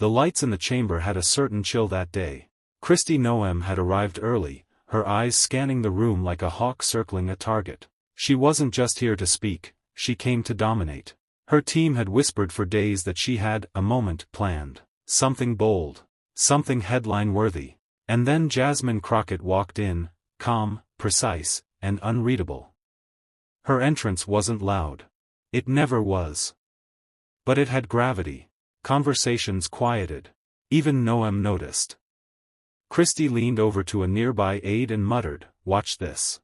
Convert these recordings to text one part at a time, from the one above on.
The lights in the chamber had a certain chill that day. Kristi Noem had arrived early, her eyes scanning the room like a hawk circling a target. She wasn't just here to speak, she came to dominate. Her team had whispered for days that she had a moment planned. Something bold. Something headline-worthy. And then Jasmine Crockett walked in, calm, precise, and unreadable. Her entrance wasn't loud. It never was. But it had gravity. Conversations quieted. Even Noem noticed. Kristi leaned over to a nearby aide and muttered, "Watch this."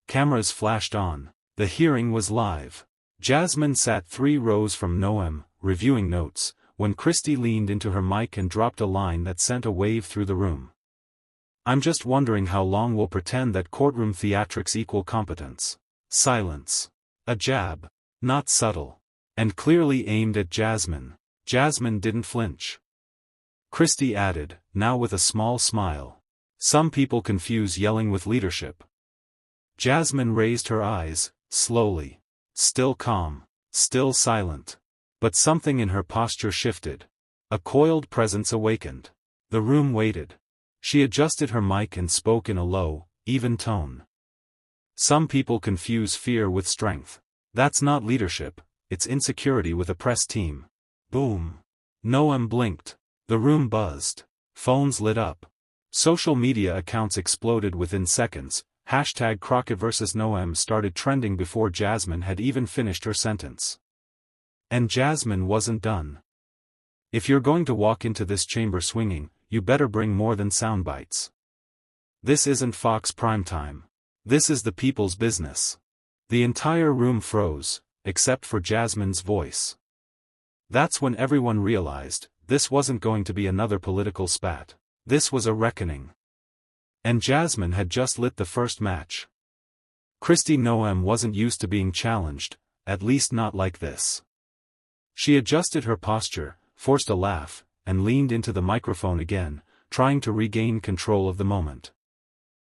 Cameras flashed on. The hearing was live. Jasmine sat 3 rows from Noem, reviewing notes, when Kristi leaned into her mic and dropped a line that sent a wave through the room. "I'm just wondering how long we'll pretend that courtroom theatrics equal competence." Silence. A jab. Not subtle. And clearly aimed at Jasmine. Jasmine didn't flinch. Kristi added, now with a small smile. "Some people confuse yelling with leadership." Jasmine raised her eyes, slowly. Still calm. Still silent. But something in her posture shifted. A coiled presence awakened. The room waited. She adjusted her mic and spoke in a low, even tone. "Some people confuse fear with strength. That's not leadership, it's insecurity with a press team." Boom. Noem blinked. The room buzzed. Phones lit up. Social media accounts exploded within seconds. Hashtag Crockett vs. Noem started trending before Jasmine had even finished her sentence. And Jasmine wasn't done. "If you're going to walk into this chamber swinging, you better bring more than sound bites. This isn't Fox primetime. This is the people's business." The entire room froze, except for Jasmine's voice. That's when everyone realized, this wasn't going to be another political spat. This was a reckoning. And Jasmine had just lit the first match. Kristi Noem wasn't used to being challenged, at least not like this. She adjusted her posture, forced a laugh, and leaned into the microphone again, trying to regain control of the moment.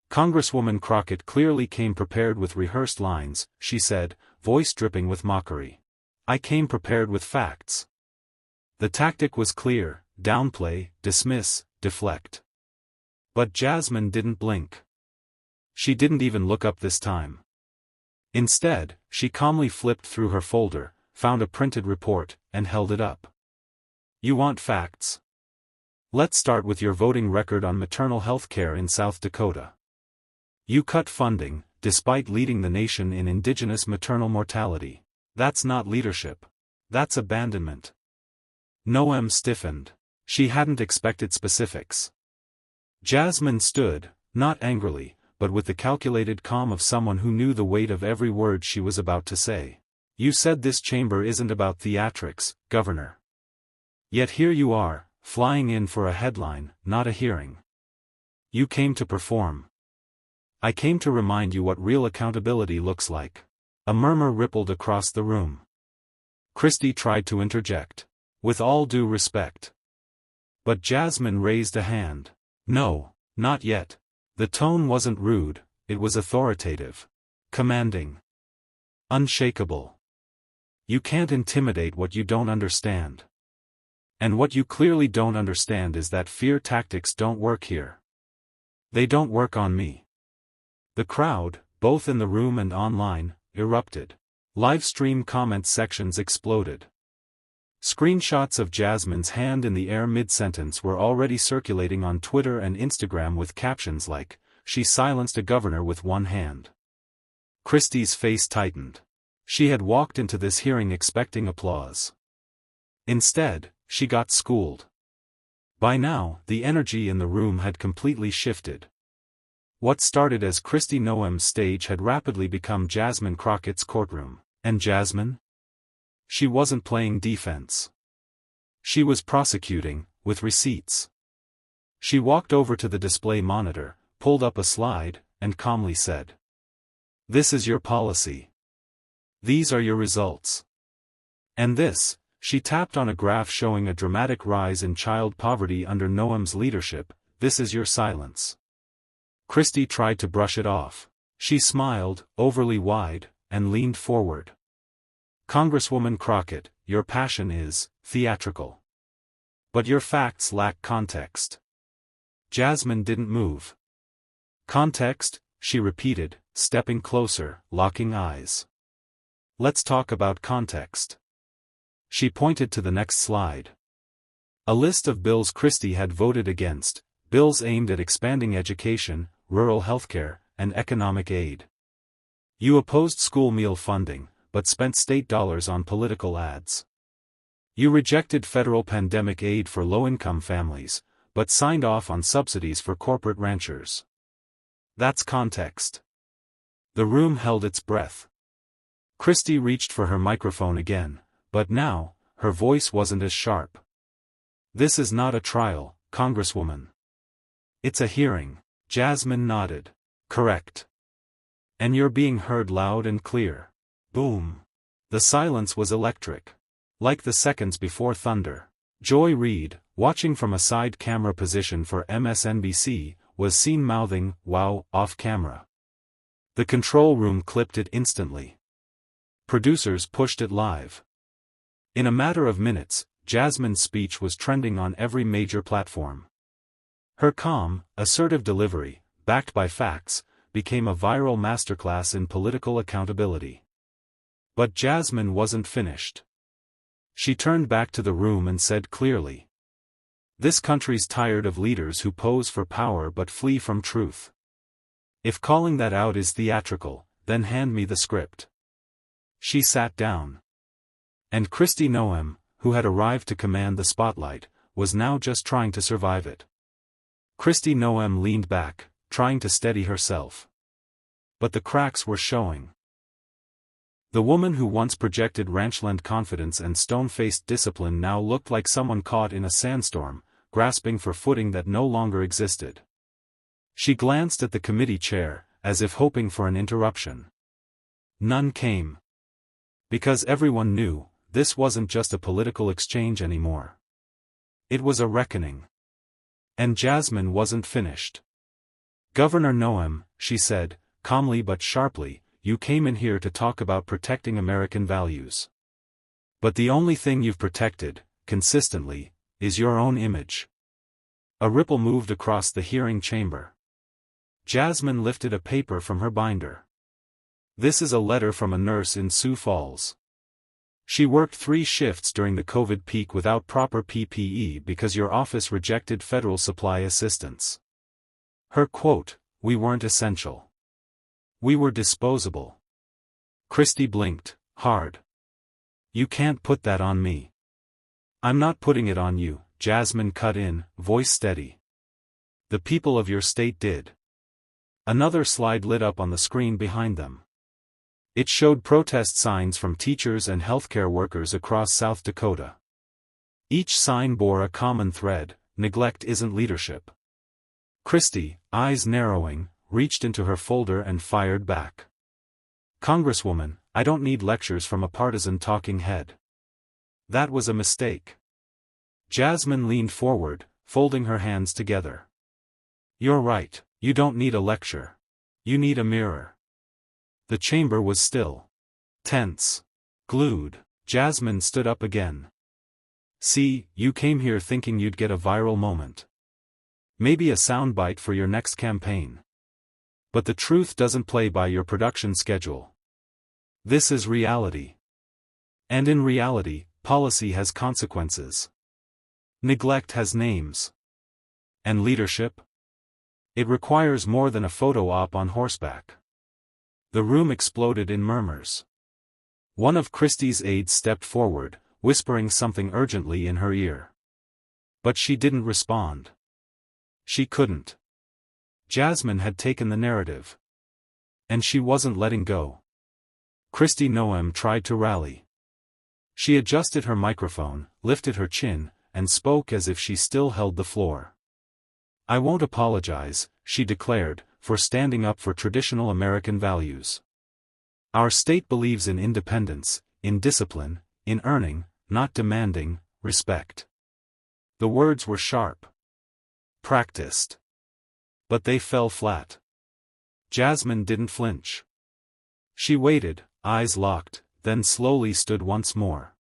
Congresswoman Crockett clearly came prepared with rehearsed lines, she said, voice dripping with mockery. "I came prepared with facts." The tactic was clear: downplay, dismiss, deflect. But Jasmine didn't blink. She didn't even look up this time. Instead, she calmly flipped through her folder, found a printed report, and held it up. "You want facts? Let's start with your voting record on maternal health care in South Dakota. You cut funding, despite leading the nation in indigenous maternal mortality. That's not leadership. That's abandonment." Noem stiffened. She hadn't expected specifics. Jasmine stood, not angrily, but with the calculated calm of someone who knew the weight of every word she was about to say. "You said this chamber isn't about theatrics, Governor. Yet here you are, flying in for a headline, not a hearing. You came to perform." "I came to remind you what real accountability looks like." A murmur rippled across the room. Kristi tried to interject. "With all due respect." But Jasmine raised a hand. "No, not yet." The tone wasn't rude, it was authoritative. Commanding. Unshakable. "You can't intimidate what you don't understand. And what you clearly don't understand is that fear tactics don't work here. They don't work on me." The crowd, both in the room and online, erupted. Live stream comment sections exploded. Screenshots of Jasmine's hand in the air mid-sentence were already circulating on Twitter and Instagram with captions like, "She silenced a governor with one hand." Kristi's face tightened. She had walked into this hearing expecting applause. Instead, she got schooled. By now, the energy in the room had completely shifted. What started as Kristi Noem's stage had rapidly become Jasmine Crockett's courtroom. And Jasmine? She wasn't playing defense. She was prosecuting, with receipts. She walked over to the display monitor, pulled up a slide, and calmly said, "This is your policy. These are your results. And this," she tapped on a graph showing a dramatic rise in child poverty under Noem's leadership, "this is your silence." Kristi tried to brush it off. She smiled, overly wide, and leaned forward. "Congresswoman Crockett, your passion is theatrical. But your facts lack context. Jasmine didn't move. Context, she repeated, stepping closer, locking eyes. Let's talk about context. She pointed to the next slide. A list of bills Kristi had voted against, bills aimed at expanding education, rural healthcare, and economic aid. You opposed school meal funding, but spent state dollars on political ads. You rejected federal pandemic aid for low-income families, but signed off on subsidies for corporate ranchers. That's context. The room held its breath. Kristi reached for her microphone again, but now, her voice wasn't as sharp. This is not a trial, Congresswoman. It's a hearing. Jasmine nodded. Correct. And you're being heard loud and clear. Boom. The silence was electric. Like the seconds before thunder. Joy Reid, watching from a side camera position for MSNBC, was seen mouthing, "Wow," off camera. The control room clipped it instantly. Producers pushed it live. In a matter of minutes, Jasmine's speech was trending on every major platform. Her calm, assertive delivery, backed by facts, became a viral masterclass in political accountability. But Jasmine wasn't finished. She turned back to the room and said clearly, "This country's tired of leaders who pose for power but flee from truth. If calling that out is theatrical, then hand me the script." She sat down. And Kristi Noem, who had arrived to command the spotlight, was now just trying to survive it. Kristi Noem leaned back, trying to steady herself. But the cracks were showing. The woman who once projected ranchland confidence and stone-faced discipline now looked like someone caught in a sandstorm, grasping for footing that no longer existed. She glanced at the committee chair, as if hoping for an interruption. None came. Because everyone knew, this wasn't just a political exchange anymore. It was a reckoning. And Jasmine wasn't finished. "Governor Noem," she said, calmly but sharply, "you came in here to talk about protecting American values. But the only thing you've protected, consistently, is your own image." A ripple moved across the hearing chamber. Jasmine lifted a paper from her binder. "This is a letter from a nurse in Sioux Falls. She worked 3 shifts during the COVID peak without proper PPE because your office rejected federal supply assistance." Her quote, "We weren't essential. We were disposable." Kristi blinked, hard. "You can't put that on me." "I'm not putting it on you," Jasmine cut in, voice steady. "The people of your state did." Another slide lit up on the screen behind them. It showed protest signs from teachers and healthcare workers across South Dakota. Each sign bore a common thread: neglect isn't leadership. Kristi, eyes narrowing, reached into her folder and fired back. "Congresswoman, I don't need lectures from a partisan talking head. That was a mistake." Jasmine leaned forward, folding her hands together. "You're right, you don't need a lecture. You need a mirror." The chamber was still. Tense. Glued. Jasmine stood up again. "See, you came here thinking you'd get a viral moment. Maybe a soundbite for your next campaign. But the truth doesn't play by your production schedule. This is reality. And in reality, policy has consequences. Neglect has names. And leadership? It requires more than a photo op on horseback." The room exploded in murmurs. One of Kristi's aides stepped forward, whispering something urgently in her ear. But she didn't respond. She couldn't. Jasmine had taken the narrative. And she wasn't letting go. Kristi Noem tried to rally. She adjusted her microphone, lifted her chin, and spoke as if she still held the floor. "I won't apologize," she declared, "for standing up for traditional American values. Our state believes in independence, in discipline, in earning, not demanding, respect." The words were sharp. Practiced. But they fell flat. Jasmine didn't flinch. She waited, eyes locked, then slowly stood once more.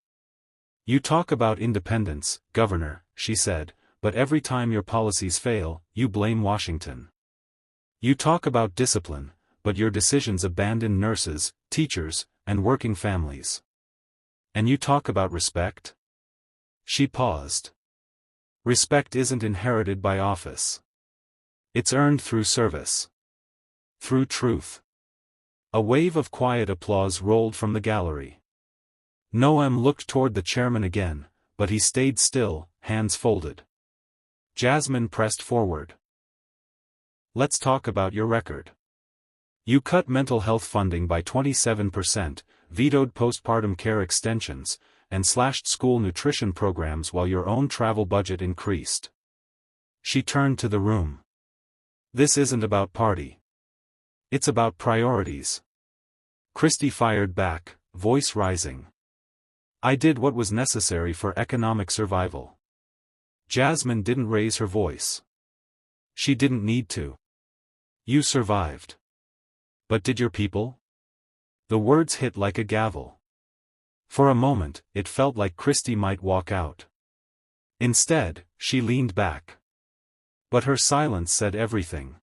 You talk about independence, Governor, she said, but every time your policies fail, you blame Washington. You talk about discipline, but your decisions abandon nurses, teachers, and working families. And you talk about respect? She paused. Respect isn't inherited by office. It's earned through service. Through truth. A wave of quiet applause rolled from the gallery. Noem looked toward the chairman again, but he stayed still, hands folded. Jasmine pressed forward. Let's talk about your record. You cut mental health funding by 27%, vetoed postpartum care extensions, and slashed school nutrition programs while your own travel budget increased. She turned to the room. This isn't about party. It's about priorities. Kristi fired back, voice rising. I did what was necessary for economic survival. Jasmine didn't raise her voice. She didn't need to. You survived. But did your people? The words hit like a gavel. For a moment, it felt like Kristi might walk out. Instead, she leaned back. But her silence said everything.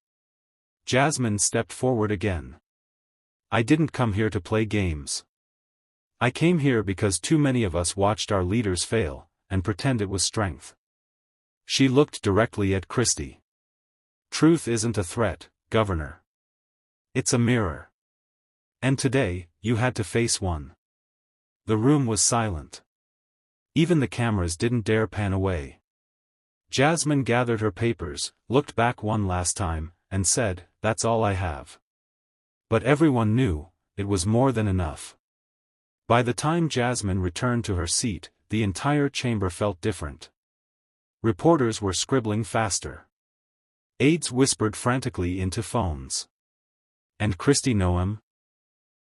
Jasmine stepped forward again. I didn't come here to play games. I came here because too many of us watched our leaders fail, and pretend it was strength. She looked directly at Kristi. Truth isn't a threat, Governor. It's a mirror. And today, you had to face one. The room was silent. Even the cameras didn't dare pan away. Jasmine gathered her papers, looked back one last time, and said, "That's all I have." But everyone knew, it was more than enough. By the time Jasmine returned to her seat, the entire chamber felt different. Reporters were scribbling faster. Aides whispered frantically into phones. And Kristi Noem?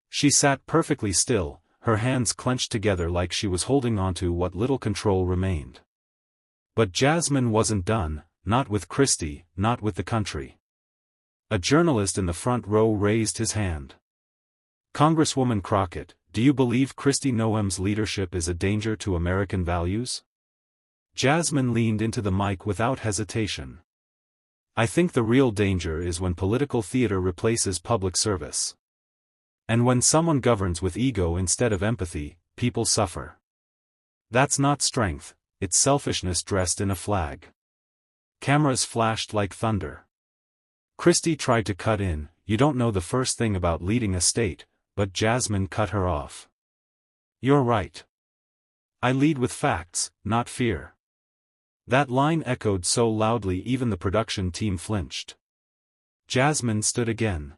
She sat perfectly still, her hands clenched together like she was holding onto what little control remained. But Jasmine wasn't done, not with Kristi, not with the country. A journalist in the front row raised his hand. Congresswoman Crockett, do you believe Kristi Noem's leadership is a danger to American values? Jasmine leaned into the mic without hesitation. I think the real danger is when political theater replaces public service. And when someone governs with ego instead of empathy, people suffer. That's not strength, it's selfishness dressed in a flag. Cameras flashed like thunder. Kristi tried to cut in, you don't know the first thing about leading a state, but Jasmine cut her off. You're right. I lead with facts, not fear. That line echoed so loudly even the production team flinched. Jasmine stood again.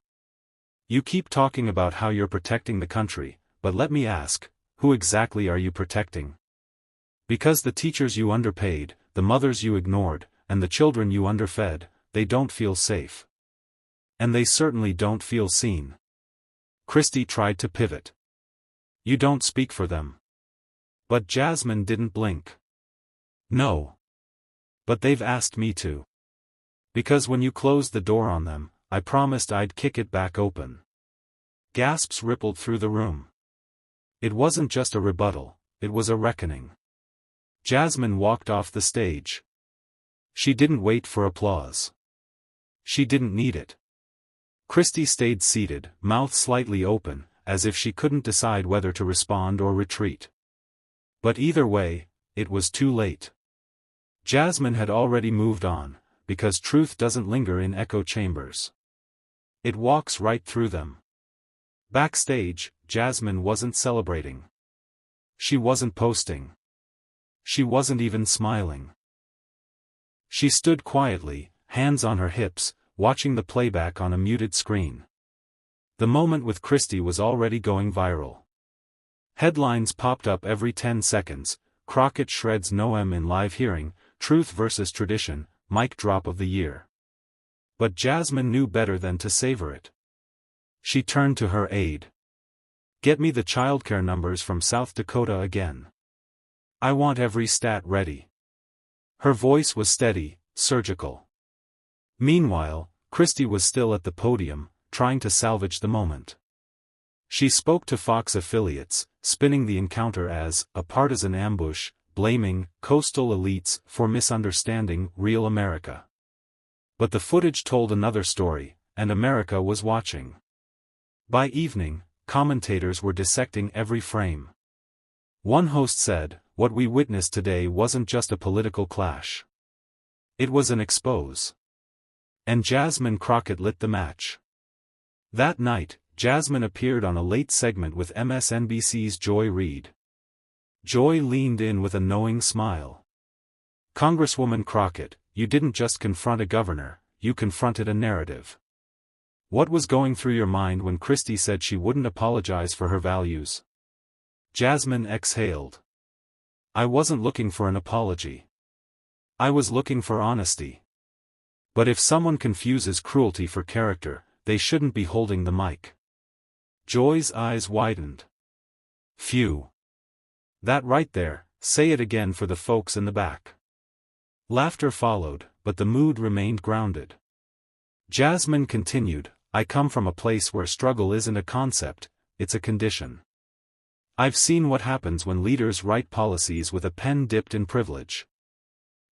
You keep talking about how you're protecting the country, but let me ask, who exactly are you protecting? Because the teachers you underpaid, the mothers you ignored, and the children you underfed, they don't feel safe. And they certainly don't feel seen. Kristi tried to pivot. You don't speak for them. But Jasmine didn't blink. No. But they've asked me to. Because when you closed the door on them, I promised I'd kick it back open. Gasps rippled through the room. It wasn't just a rebuttal, it was a reckoning. Jasmine walked off the stage. She didn't wait for applause. She didn't need it. Kristi stayed seated, mouth slightly open, as if she couldn't decide whether to respond or retreat. But either way, it was too late. Jasmine had already moved on, because truth doesn't linger in echo chambers. It walks right through them. Backstage, Jasmine wasn't celebrating. She wasn't posting. She wasn't even smiling. She stood quietly, hands on her hips, watching the playback on a muted screen. The moment with Kristi was already going viral. Headlines popped up every 10 seconds, Crockett shreds Noem in live hearing, truth versus tradition, mic drop of the year. But Jasmine knew better than to savor it. She turned to her aide. Get me the childcare numbers from South Dakota again. I want every stat ready. Her voice was steady, surgical. Meanwhile, Kristi was still at the podium, trying to salvage the moment. She spoke to Fox affiliates, spinning the encounter as a partisan ambush, blaming coastal elites for misunderstanding real America. But the footage told another story, and America was watching. By evening, commentators were dissecting every frame. One host said, "What we witnessed today wasn't just a political clash. It was an expose." And Jasmine Crockett lit the match. That night, Jasmine appeared on a late segment with MSNBC's Joy Reid. Joy leaned in with a knowing smile. "Congresswoman Crockett, you didn't just confront a governor, you confronted a narrative. What was going through your mind when Kristi said she wouldn't apologize for her values?" Jasmine exhaled. "I wasn't looking for an apology. I was looking for honesty. But if someone confuses cruelty for character, they shouldn't be holding the mic." Joy's eyes widened. "Phew. That right there, say it again for the folks in the back." Laughter followed, but the mood remained grounded. Jasmine continued, "I come from a place where struggle isn't a concept, it's a condition. I've seen what happens when leaders write policies with a pen dipped in privilege."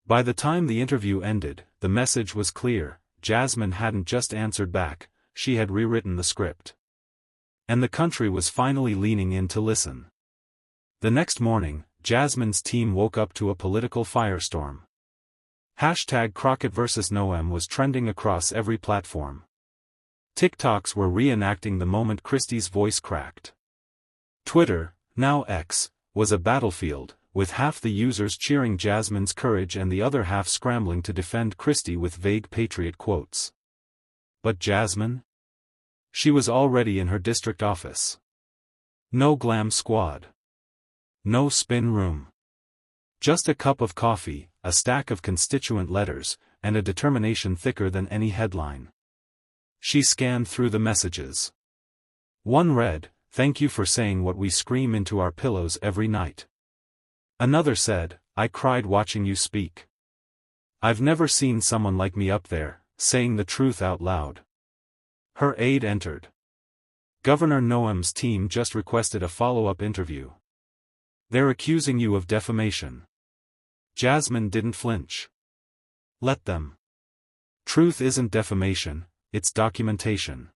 By the time the interview ended, the message was clear. Jasmine hadn't just answered back, she had rewritten the script. And the country was finally leaning in to listen. The next morning, Jasmine's team woke up to a political firestorm. Hashtag Crockett vs. Noem was trending across every platform. TikToks were reenacting the moment Kristi's voice cracked. Twitter, now X, was a battlefield, with half the users cheering Jasmine's courage and the other half scrambling to defend Kristi with vague patriot quotes. But Jasmine? She was already in her district office. No glam squad. No spin room. Just a cup of coffee, a stack of constituent letters, and a determination thicker than any headline. She scanned through the messages. One read, "Thank you for saying what we scream into our pillows every night." Another said, "I cried watching you speak. I've never seen someone like me up there, saying the truth out loud." Her aide entered. "Governor Noem's team just requested a follow-up interview. They're accusing you of defamation." Jasmine didn't flinch. "Let them. Truth isn't defamation, it's documentation."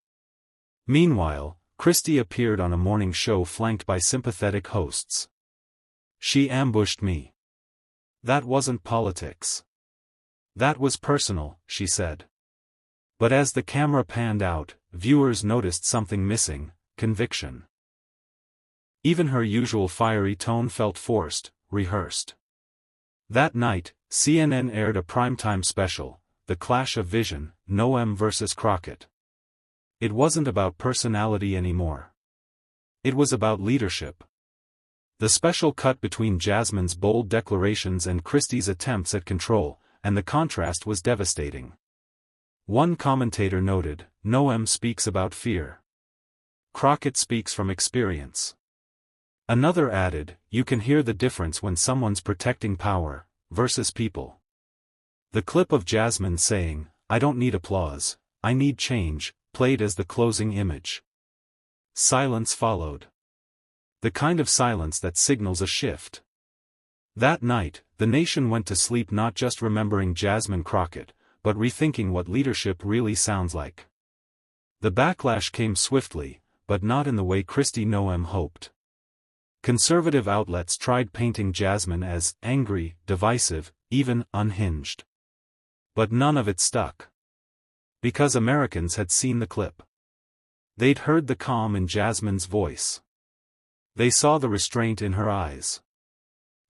Meanwhile, Kristi appeared on a morning show flanked by sympathetic hosts. "She ambushed me. That wasn't politics. That was personal," she said. But as the camera panned out, viewers noticed something missing: conviction. Even her usual fiery tone felt forced, rehearsed. That night, CNN aired a primetime special, The Clash of Vision, Noem vs. Crockett. It wasn't about personality anymore. It was about leadership. The special cut between Jasmine's bold declarations and Kristi's attempts at control, and the contrast was devastating. One commentator noted, "Noem speaks about fear. Crockett speaks from experience." Another added, "You can hear the difference when someone's protecting power, versus people." The clip of Jasmine saying, "I don't need applause, I need change," played as the closing image. Silence followed. The kind of silence that signals a shift. That night, the nation went to sleep not just remembering Jasmine Crockett, but rethinking what leadership really sounds like. The backlash came swiftly, but not in the way Kristi Noem hoped. Conservative outlets tried painting Jasmine as angry, divisive, even unhinged. But none of it stuck. Because Americans had seen the clip. They'd heard the calm in Jasmine's voice. They saw the restraint in her eyes.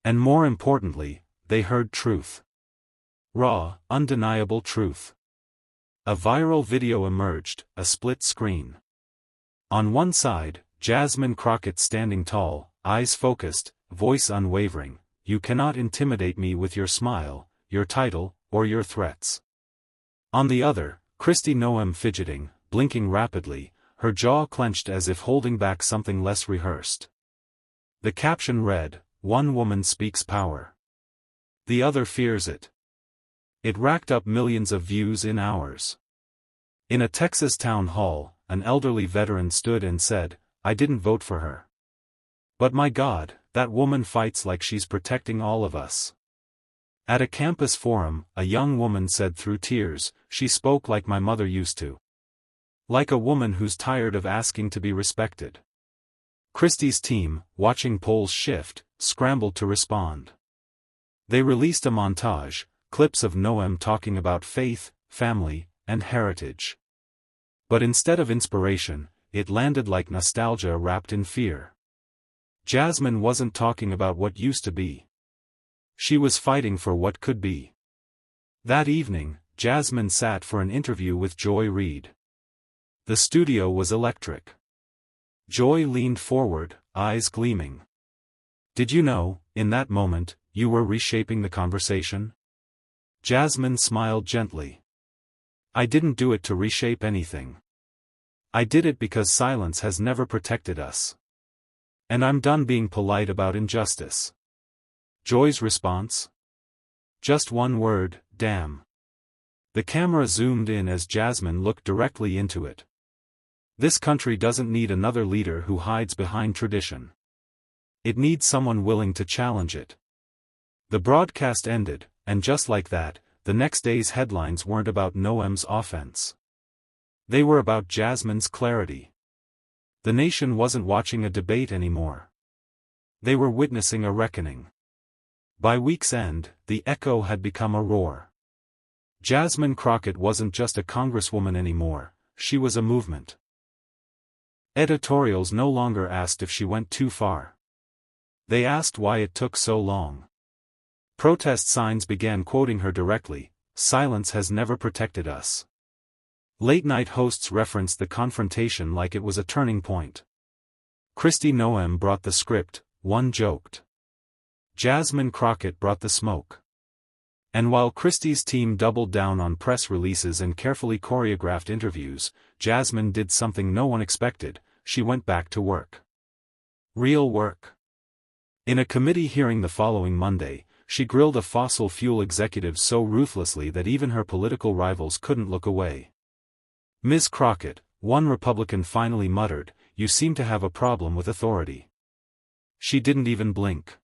And more importantly, they heard truth. Raw, undeniable truth. A viral video emerged, a split screen. On one side, Jasmine Crockett standing tall, eyes focused, voice unwavering, "You cannot intimidate me with your smile, your title, or your threats." On the other, Kristi Noem fidgeting, blinking rapidly, her jaw clenched as if holding back something less rehearsed. The caption read, "One woman speaks power. The other fears it." It racked up millions of views in hours. In a Texas town hall, an elderly veteran stood and said, I didn't vote for her. But my God, that woman fights like she's protecting all of us. At a campus forum, a young woman said through tears, she spoke like my mother used to. Like a woman who's tired of asking to be respected. Kristi's team, watching polls shift, scrambled to respond. They released a montage, clips of Noem talking about faith, family, and heritage. But instead of inspiration, it landed like nostalgia wrapped in fear. Jasmine wasn't talking about what used to be. She was fighting for what could be. That evening, Jasmine sat for an interview with Joy Reid. The studio was electric. Joy leaned forward, eyes gleaming. Did you know, in that moment, you were reshaping the conversation? Jasmine smiled gently. I didn't do it to reshape anything. I did it because silence has never protected us. And I'm done being polite about injustice. Joy's response? Just one word, damn. The camera zoomed in as Jasmine looked directly into it. This country doesn't need another leader who hides behind tradition. It needs someone willing to challenge it. The broadcast ended, and just like that, the next day's headlines weren't about Noem's offense. They were about Jasmine's clarity. The nation wasn't watching a debate anymore. They were witnessing a reckoning. By week's end, the echo had become a roar. Jasmine Crockett wasn't just a congresswoman anymore, she was a movement. Editorials no longer asked if she went too far. They asked why it took so long. Protest signs began quoting her directly, "Silence has never protected us." Late-night hosts referenced the confrontation like it was a turning point. Kristi Noem brought the script, one joked. Jasmine Crockett brought the smoke. And while Kristi's team doubled down on press releases and carefully choreographed interviews, Jasmine did something no one expected, she went back to work. Real work. In a committee hearing the following Monday, she grilled a fossil fuel executive so ruthlessly that even her political rivals couldn't look away. Ms. Crockett, one Republican finally muttered, "You seem to have a problem with authority." She didn't even blink.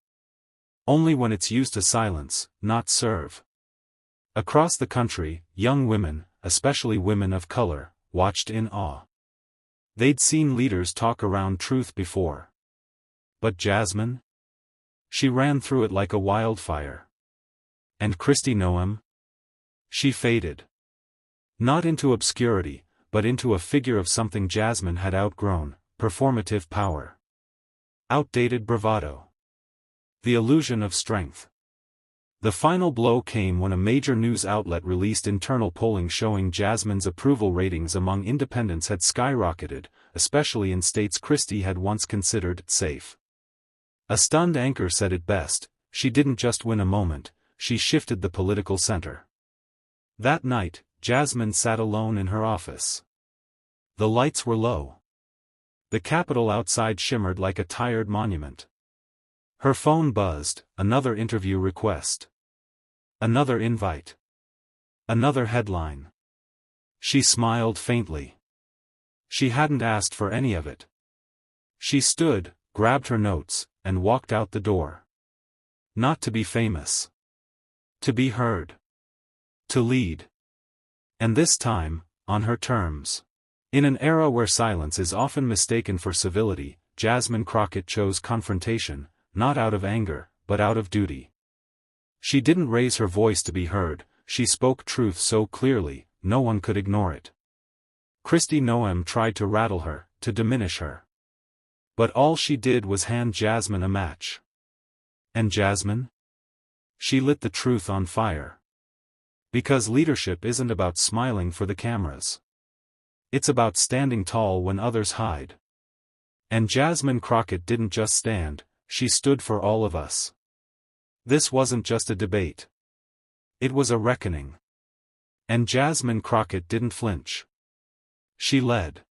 Only when it's used to silence, not serve. Across the country, young women, especially women of color, watched in awe. They'd seen leaders talk around truth before. But Jasmine? She ran through it like a wildfire. And Kristi Noem? She faded. Not into obscurity, but into a figure of something Jasmine had outgrown, performative power. Outdated bravado. The illusion of strength. The final blow came when a major news outlet released internal polling showing Jasmine's approval ratings among independents had skyrocketed, especially in states Kristi had once considered safe. A stunned anchor said it best, she didn't just win a moment, she shifted the political center. That night, Jasmine sat alone in her office. The lights were low. The Capitol outside shimmered like a tired monument. Her phone buzzed, another interview request. Another invite. Another headline. She smiled faintly. She hadn't asked for any of it. She stood, grabbed her notes, and walked out the door. Not to be famous. To be heard. To lead. And this time, on her terms. In an era where silence is often mistaken for civility, Jasmine Crockett chose confrontation, not out of anger, but out of duty. She didn't raise her voice to be heard, she spoke truth so clearly, no one could ignore it. Kristi Noem tried to rattle her, to diminish her. But all she did was hand Jasmine a match. And Jasmine? She lit the truth on fire. Because leadership isn't about smiling for the cameras. It's about standing tall when others hide. And Jasmine Crockett didn't just stand, she stood for all of us. This wasn't just a debate. It was a reckoning. And Jasmine Crockett didn't flinch. She led.